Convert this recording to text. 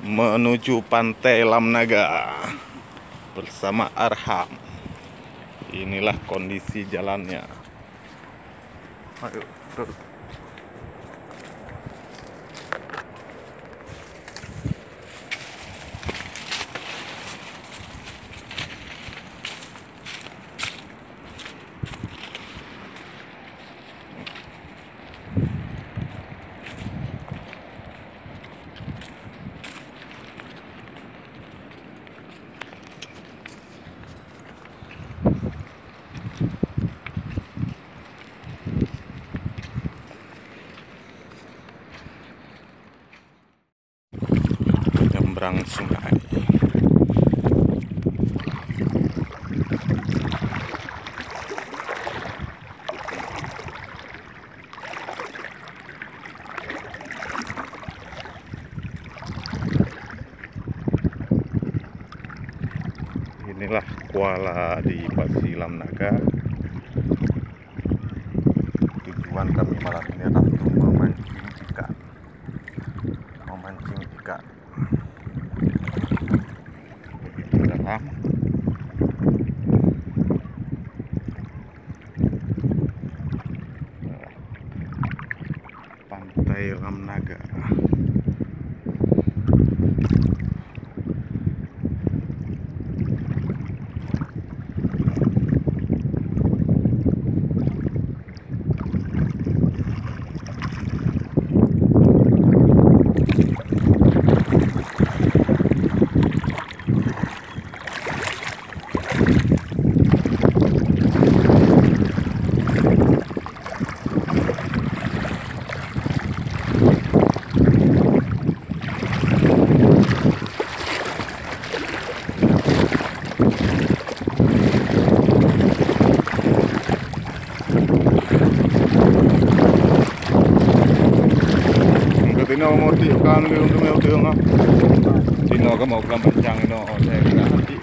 menuju pantai Lamnaga bersama Arham. Inilah kondisi jalannya. Ayo terus. Nyebrang sungai. Inilah Kuala di Pasir Lamnaga. Tujuan kami malam ini adalah untuk memancing ikan. Begitu dalam. Pantai Lamnaga. Tino mau tiup kan, untuk mau tiup nggak? Tino ke mau kelam pencang ino, saya kira nanti.